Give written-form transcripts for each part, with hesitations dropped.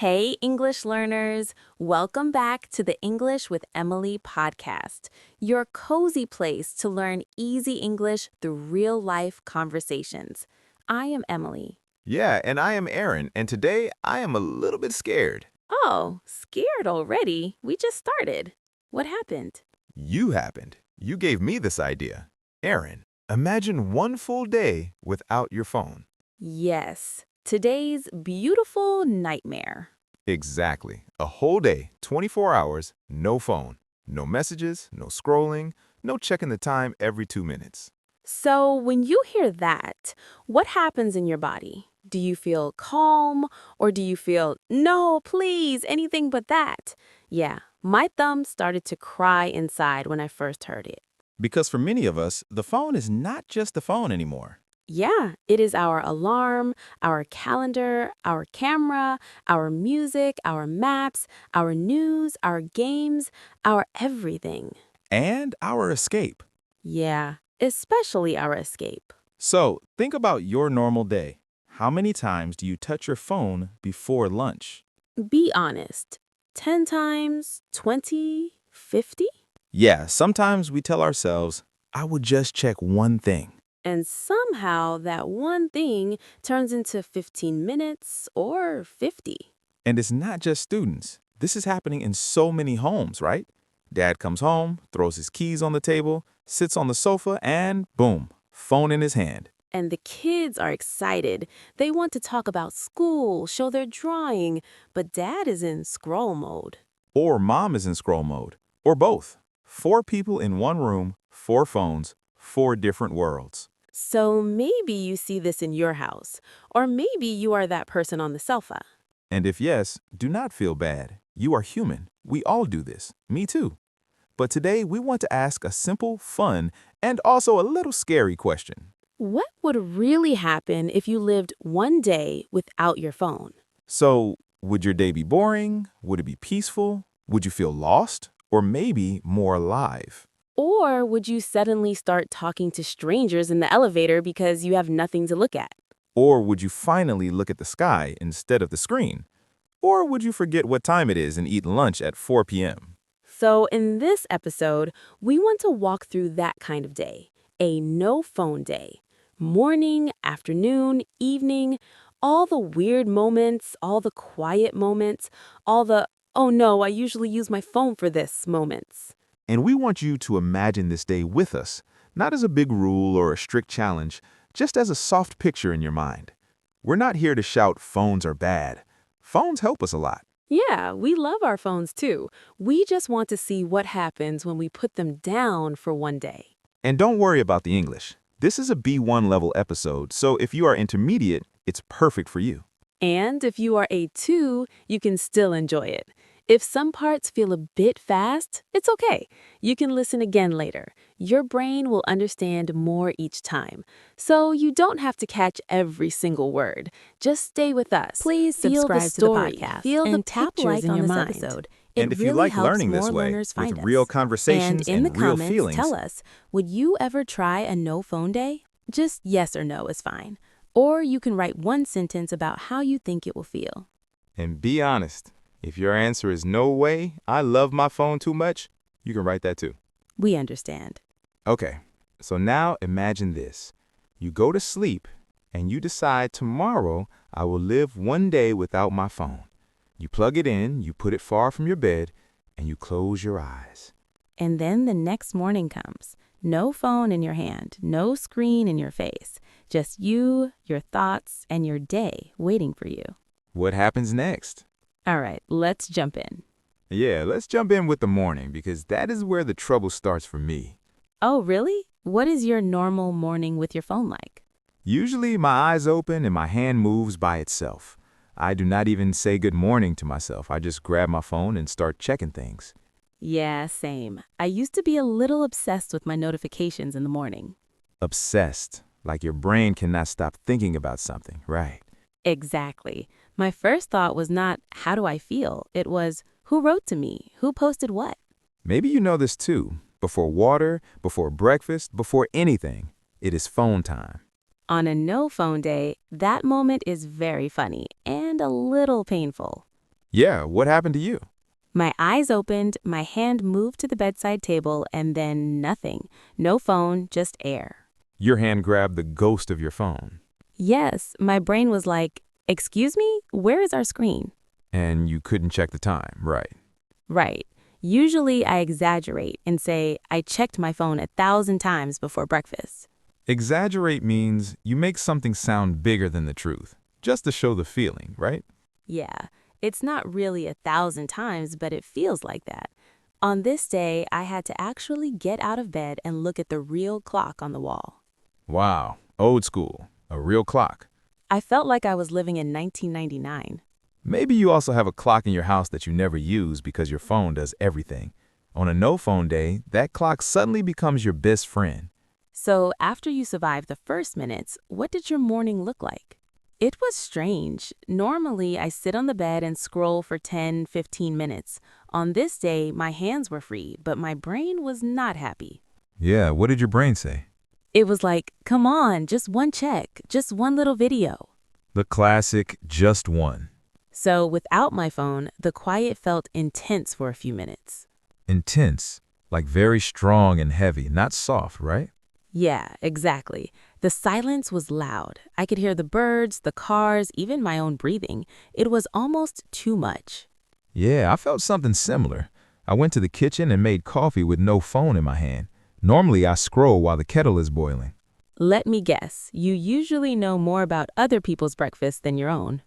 Hey, English learners! Welcome back to the English with Emily podcast, your cozy place to learn easy English through real life conversations. I am Emily. Yeah, and I am Aaron, and today I am a little bit scared. Oh, scared already? We just started. What happened? You happened. You gave me this idea. Aaron, imagine one full day without your phone. Yes, today's beautiful nightmare. Exactly. A whole day, 24 hours, no phone. No messages, no scrolling, no checking the time every 2 minutes. So, when you hear that, what happens in your body? Do you feel calm or do you feel, no, please, anything but that? Yeah, my thumb started to cry inside when I first heard it. Because for many of us, the phone is not just the phone anymore. Yeah, it is our alarm, our calendar, our camera, our music, our maps, our news, our games, our everything. And our escape. Yeah, especially our escape. So think about your normal day. How many times do you touch your phone before lunch? Be honest. 10 times, 20, 50? Yeah, sometimes we tell ourselves, I would just check one thing. And somehow that one thing turns into 15 minutes or 50. And it's not just students. This is happening in so many homes, right? Dad comes home, throws his keys on the table, sits on the sofa, and boom, phone in his hand. And the kids are excited. They want to talk about school, show their drawing, but dad is in scroll mode. Or mom is in scroll mode. Or both. 4 people in one room, 4 phones, 4 different worlds. So maybe you see this in your house, or maybe you are that person on the sofa. And if yes, do not feel bad. You are human. We all do this. Me too. But today we want to ask a simple, fun, and also a little scary question. What would really happen if you lived one day without your phone? So, would your day be boring? Would it be peaceful? Would you feel lost? Or maybe more alive? Or would you suddenly start talking to strangers in the elevator because you have nothing to look at? Or would you finally look at the sky instead of the screen? Or would you forget what time it is and eat lunch at 4 p.m.? So in this episode, we want to walk through that kind of day, a no phone day. Morning, afternoon, evening, all the weird moments, all the quiet moments, all the, oh no, I usually use my phone for this moments. And we want you to imagine this day with us, not as a big rule or a strict challenge, just as a soft picture in your mind. We're not here to shout phones are bad. Phones help us a lot. Yeah, we love our phones too. We just want to see what happens when we put them down for one day. And don't worry about the English. This is a B1 level episode, so if you are intermediate, it's perfect for you. And if you are A2, you can still enjoy it. If some parts feel a bit fast, it's okay. You can listen again later. Your brain will understand more each time. So you don't have to catch every single word. Just stay with us. Please Feel subscribe the to the story. podcast Feel the and tap pictures like in on your this mind. episode. And if you really like helps learning this more way, learners with find us. real conversations And in the real comments, feelings, tell us, would you ever try a no phone day? Just yes or no is fine. Or you can write one sentence about how you think it will feel. and be honest, if your answer is no way, I love my phone too much, you can write that too. We understand. Okay, so now imagine this. You go to sleep and you decide tomorrow I will live one day without my phone. You plug it in, you put it far from your bed, and you close your eyes. And then the next morning comes. No phone in your hand, no screen in your face. Just you, your thoughts, and your day waiting for you. What happens next? All right, let's jump in. Yeah, let's jump in with the morning because that is where the trouble starts for me. Oh, really? What is your normal morning with your phone like? Usually my eyes open and my hand moves by itself. I do not even say good morning to myself. I just grab my phone and start checking things. Yeah, same. I used to be a little obsessed with my notifications in the morning. Obsessed, like your brain cannot stop thinking about something, right? Exactly. My first thought was not, how do I feel? It was, who wrote to me? Who posted what? Maybe you know this too. Before water, before breakfast, before anything, it is phone time. On a no phone day, that moment is very funny and a little painful. Yeah, what happened to you? My eyes opened, my hand moved to the bedside table, and then nothing. No phone, just air. Your hand grabbed the ghost of your phone, Yes, my brain was like, "Excuse me? Where is our screen?" and you couldn't check the time, right? Right. Usually I exaggerate and say, "I checked my phone 1,000 times before breakfast." Exaggerate means you make something sound bigger than the truth, just to show the feeling, right? Yeah, it's not really 1,000 times, but it feels like that. On this day, I had to actually get out of bed and look at the real clock on the wall. Wow, old school, a real clock. I felt like I was living in 1999. Maybe you also have a clock in your house that you never use because your phone does everything. On a no-phone day, that clock suddenly becomes your best friend. So, after you survived the first minutes, what did your morning look like? It was strange. Normally, I sit on the bed and scroll for 10, 15 minutes. On this day, my hands were free, but my brain was not happy. Yeah, what did your brain say? It was like, "Come on, just one check, just one little video." The classic, just one. So, without my phone, the quiet felt intense for a few minutes. Intense, like very strong and heavy, not soft, right? Yeah, exactly. The silence was loud. I could hear the birds, the cars, even my own breathing. It was almost too much. Yeah, I felt something similar. I went to the kitchen and made coffee with no phone in my hand. Normally, I scroll while the kettle is boiling. Let me guess, you usually know more about other people's breakfast than your own.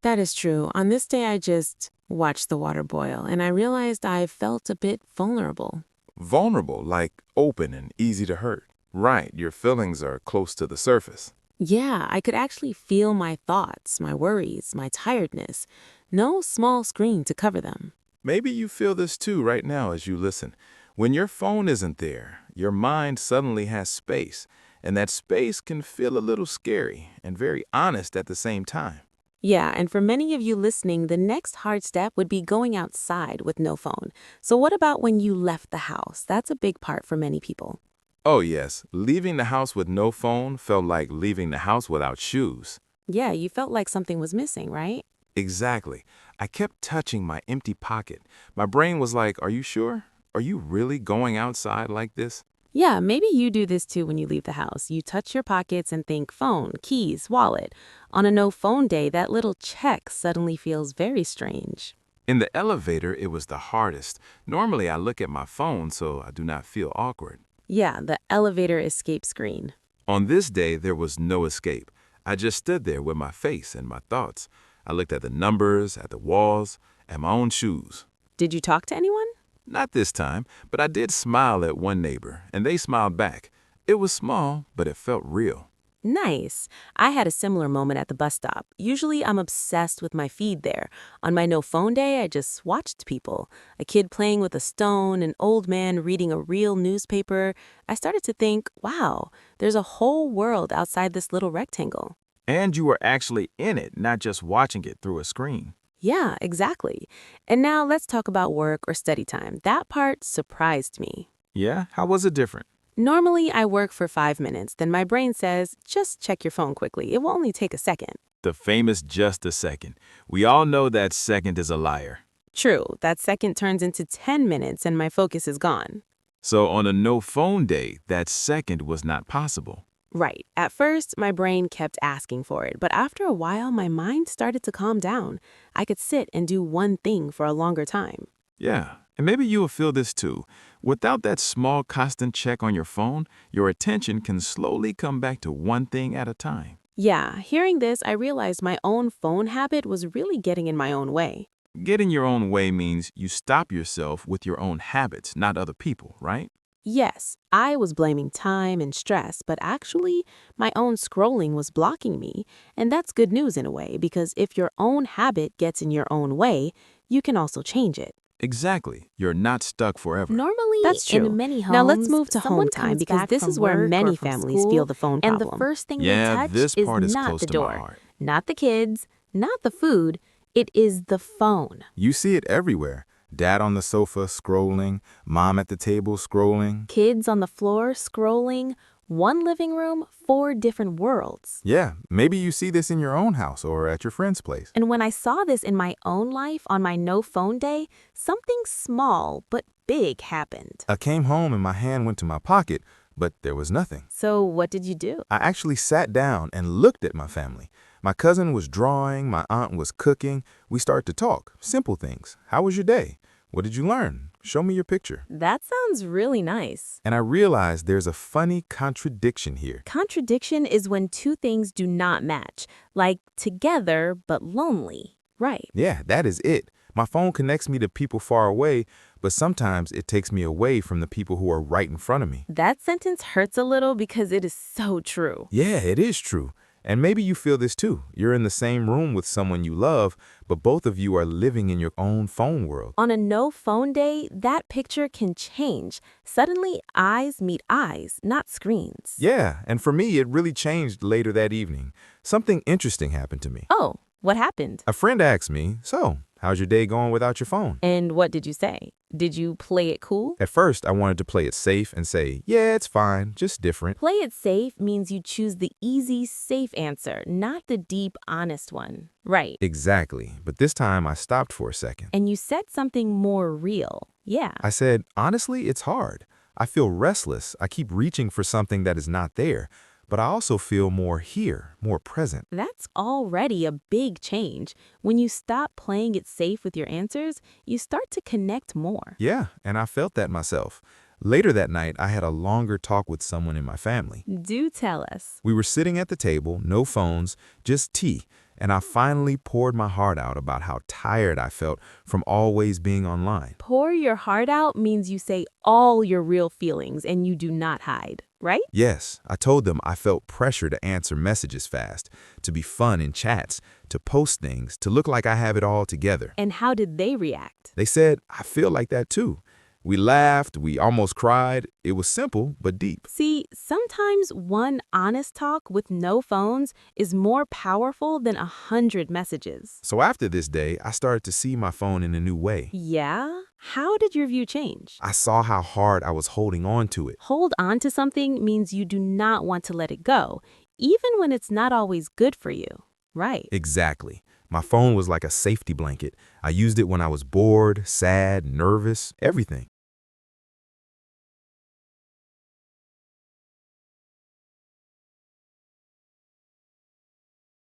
That is true. On this day, I just watched the water boil, and I realized I felt a bit vulnerable. Vulnerable, like open and easy to hurt. Right, your feelings are close to the surface. Yeah, I could actually feel my thoughts, my worries, my tiredness. No small screen to cover them. Maybe you feel this too right now as you listen. When your phone isn't there, your mind suddenly has space, and that space can feel a little scary and very honest at the same time. Yeah, and for many of you listening, the next hard step would be going outside with no phone. So what about when you left the house? That's a big part for many people. Oh yes, leaving the house with no phone felt like leaving the house without shoes. Yeah, you felt like something was missing, right? Exactly. I kept touching my empty pocket. My brain was like, are you sure? Are you really going outside like this? Yeah, maybe you do this too when you leave the house. You touch your pockets and think phone, keys, wallet. On a no phone day, that little check suddenly feels very strange. In the elevator, it was the hardest. Normally, I look at my phone so I do not feel awkward. Yeah, the elevator escape screen. On this day, there was no escape. I just stood there with my face and my thoughts. I looked at the numbers, at the walls, at my own shoes. Did you talk to anyone? Not this time, but I did smile at one neighbor, and they smiled back. It was small, but it felt real. Nice. I had a similar moment at the bus stop. Usually I'm obsessed with my feed there. On my no phone day, I just watched people. A kid playing with a stone, an old man reading a real newspaper. I started to think, wow, there's a whole world outside this little rectangle. And you were actually in it, not just watching it through a screen. Yeah, exactly. And now let's talk about work or study time. That part surprised me. Yeah? How was it different? Normally, I work for 5 minutes, then my brain says, just check your phone quickly. It will only take a second. The famous just a second. We all know that second is a liar. True, that second turns into 10 minutes and my focus is gone. So on a no phone day, that second was not possible. Right. At first, my brain kept asking for it, but after a while, my mind started to calm down. I could sit and do one thing for a longer time. Yeah, and maybe you will feel this too. Without that small constant check on your phone, your attention can slowly come back to one thing at a time. Yeah, hearing this, I realized my own phone habit was really getting in my own way. Getting your own way means you stop yourself with your own habits, not other people, right? Yes, I was blaming time and stress, but actually, my own scrolling was blocking me. And that's good news in a way, because if your own habit gets in your own way, you can also change it. Exactly. You're not stuck forever. Normally, That's true. in many homes, Now let's move to someone home time comes because back this from is where work or many from families school, feel the phone and problem. the first thing Yeah, they touch this is part is not close the to my door, heart. not the kids, not the food. It is the phone. You see it everywhere. Dad on the sofa scrolling, mom at the table scrolling. Kids on the floor scrolling, One living room, four different worlds. Yeah, maybe you see this in your own house or at your friend's place. And when I saw this in my own life on my no phone day, something small but big happened. I came home and my hand went to my pocket, but there was nothing. So what did you do? I actually sat down and looked at my family. My cousin was drawing, my aunt was cooking. We started to talk, simple things. How was your day? What did you learn? Show me your picture. That sounds really nice. And I realized there's a funny contradiction here. Contradiction is when two things do not match, like together but lonely. Right. Yeah, that is it. My phone connects me to people far away, but sometimes it takes me away from the people who are right in front of me. That sentence hurts a little because it is so true. Yeah, it is true. And maybe you feel this too. You're in the same room with someone you love, but both of you are living in your own phone world. On a no phone day, that picture can change. Suddenly, eyes meet eyes, not screens. Yeah, and for me, it really changed later that evening. Something interesting happened to me. Oh, what happened? A friend asked me, "So, how's your day going without your phone?" And what did you say? Did you play it cool? At first, I wanted to play it safe and say, "Yeah, it's fine, just different." Play it safe means you choose the easy, safe answer, not the deep, honest one. Right. Exactly. But this time, I stopped for a second. And you said something more real. Yeah. I said, "Honestly, it's hard. I feel restless. I keep reaching for something that is not there. But I also feel more here, more present." That's already a big change. When you stop playing it safe with your answers, you start to connect more. Yeah, and I felt that myself. Later that night, I had a longer talk with someone in my family. Do tell us. We were sitting at the table, no phones, just tea, and I finally poured my heart out about how tired I felt from always being online. Pour your heart out means you say all your real feelings and you do not hide, right? Yes, I told them I felt pressure to answer messages fast, to be fun in chats, to post things, to look like I have it all together. And how did they react? They said, "I feel like that too." We laughed, we almost cried. It was simple but deep. See, sometimes one honest talk with no phones is more powerful than 100 messages. So after this day, I started to see my phone in a new way. Yeah? How did your view change? I saw how hard I was holding on to it. Hold on to something means you do not want to let it go, even when it's not always good for you. Right. Exactly. My phone was like a safety blanket. I used it when I was bored, sad, nervous, everything.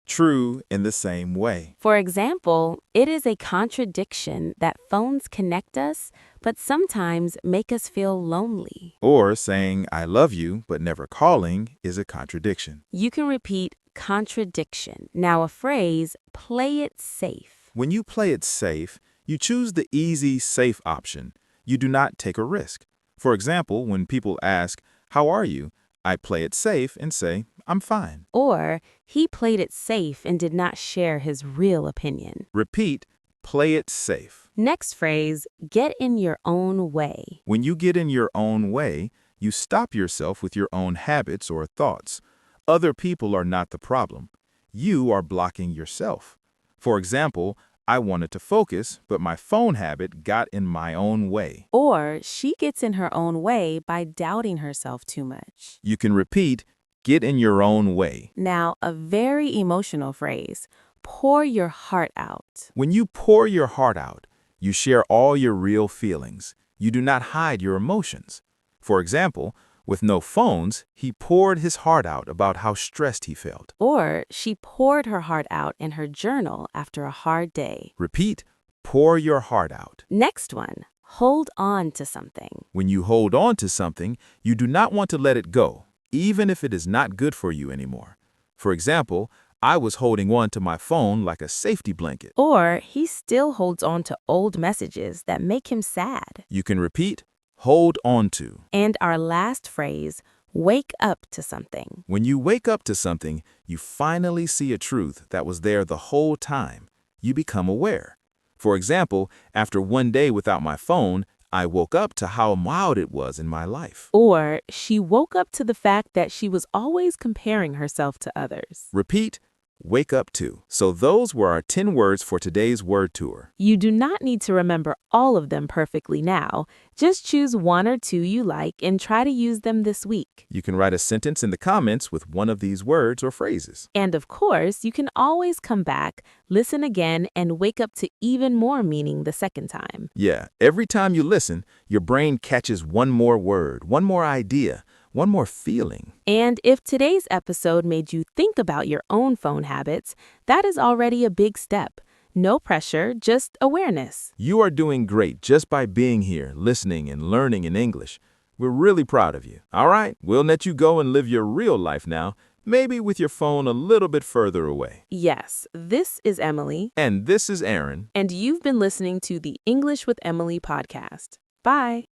True in the same way. For example, it is a contradiction that phones connect us, but sometimes make us feel lonely. Or saying "I love you" but never calling is a contradiction. You can repeat contradiction. Now a phrase, play it safe. When you play it safe, you choose the easy, safe option. You do not take a risk. For example, when people ask, "How are you?" I play it safe and say, "I'm fine." Or, he played it safe and did not share his real opinion. Repeat, play it safe. Next phrase, get in your own way. When you get in your own way, you stop yourself with your own habits or thoughts. Other people are not the problem. You are blocking yourself. For example, I wanted to focus, but my phone habit got in my own way. Or, she gets in her own way by doubting herself too much. You can repeat, get in your own way. Now, a very emotional phrase, pour your heart out. When you pour your heart out, you share all your real feelings. You do not hide your emotions. For example, with no phones, he poured his heart out about how stressed he felt. Or, she poured her heart out in her journal after a hard day. Repeat, pour your heart out. Next one, hold on to something. When you hold on to something, you do not want to let it go, even if it is not good for you anymore. For example, I was holding on to my phone like a safety blanket. Or, he still holds on to old messages that make him sad. You can repeat, hold on to. And our last phrase, wake up to something. When you wake up to something, you finally see a truth that was there the whole time. You become aware. For example, after one day without my phone, I woke up to how wild it was in my life. Or, she woke up to the fact that she was always comparing herself to others. Repeat, wake up to. So those were our 10 words for today's word tour. You do not need to remember all of them perfectly now. Just choose one or two you like and try to use them this week. You can write a sentence in the comments with one of these words or phrases. And of course, you can always come back, listen again, and wake up to even more meaning the second time. Yeah, every time you listen, your brain catches one more word, one more idea, one more feeling. And if today's episode made you think about your own phone habits, that is already a big step. No pressure, just awareness. You are doing great just by being here, listening and learning in English. We're really proud of you. All right, we'll let you go and live your real life now, maybe with your phone a little bit further away. Yes, this is Emily. And this is Aaron. And you've been listening to the English with Emily podcast. Bye.